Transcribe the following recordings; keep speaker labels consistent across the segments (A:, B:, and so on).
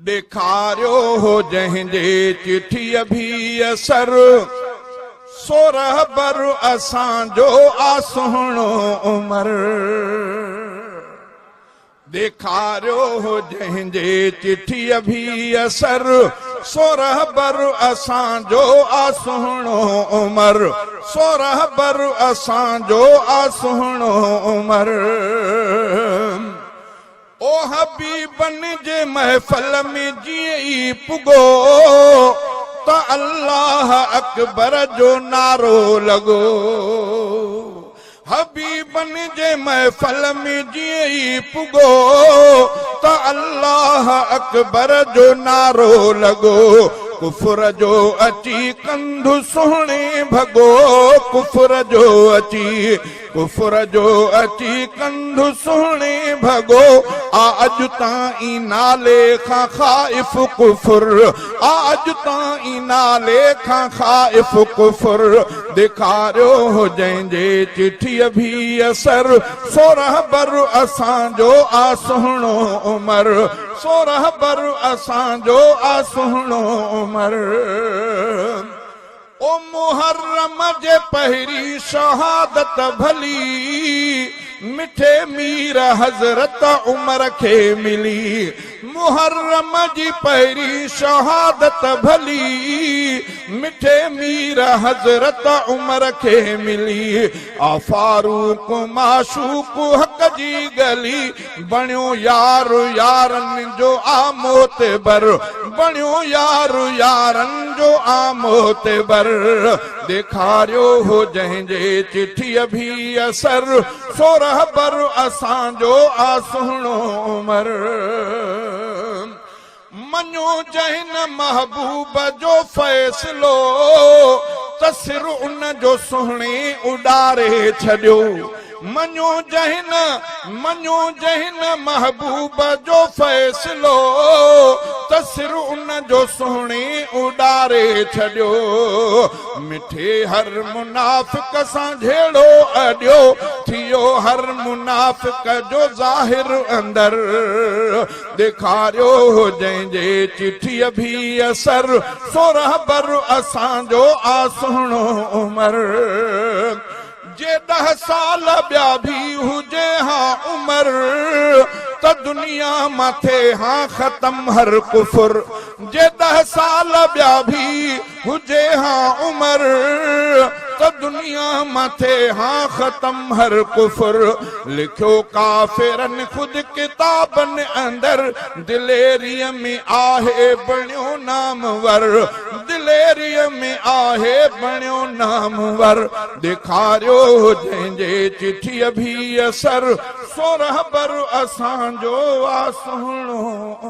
A: ॾेखारियो हो जंहिंजे चिठीअ भी असर सोरह बर असांजो आ सुहिणो उमर ॾेखारियो हो जंहिंजे चिठीअ भी असर सोरह बर असांजो आ सुहिणो उमर सोरह बर असांजो आ सुहिणो उमर ओ हबीबन जे महफ़ल में जीअं ई पुगो त अल्लाह अकबर जो नारो लॻो हबीबन जे महफ़ल में जीअं ई पुगो त अल्लाह अकबर जो नारो लॻो कुफर जो अची कंधु सुहिणे भॻो कुफर जो अची कंधु सुहिणे भॻो आ अॼु ताईं नाले खां ख़ाइफ़ कुफर आ अॼु ताईं नाले खां ख़ाइफ़ कुफर ॾेखारियो हो जंहिंजे चिठीअ भी असर सोरह बर असांजो आ सुहिणो उमर सोरह बर असांजो आ सुहिणो उमर ओ मुहर्रम जे पहिरीं शहादत भली मिठे मीर हज़रत उमर खे मिली मुहर्रम जी पहिरीं शहादत भली मिठे मीर हज़रत उमर खे मिली आ फारूक माशूक हक़ जी गली बणियो यार यारनि जो आ मोतबर बणियो यार यारनि जो आ मोतबर ॾेखारियो हो जंहिंजे चिठीअ भी असर सोरह बर असांजो आ सुहिणो उमर मञो जहिन महबूब जो फ़ैसिलो त सिर उन जो सुहिणे उॾारे छॾियो मञो जहिन महबूब जो फ़ैसिलो त सिर उन जो सुहिणे उॾारे छॾियो मिठे हर मुनाफ़िक सां झेड़ो अॾियो थियो हर मुनाफ़िक जो ज़ाहिर अंदर ॾेखारियो हो जंहिंजे चिठीअ भी असर सोरह बर असांजो आ सुहिणो उमर जे 10 साल ॿिया भी हुजे हा उमर त दुनिया मथे हाँ ख़त्म हर कुफर जे 10 साल ॿिया भी हुजे हा उमर त दुनिया मथे हाँ ख़त्म हर कुफर लिखियो काफ़िरन खुद किताबन अंदर दिलेरीअ में आहे बणियो नामवर दिलेरीअ में आहे बणियो नामवर ॾेखारियो जंहिंजे चिठीअ भी असर सोरह बर असांजो आ सुहिणो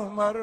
A: उमर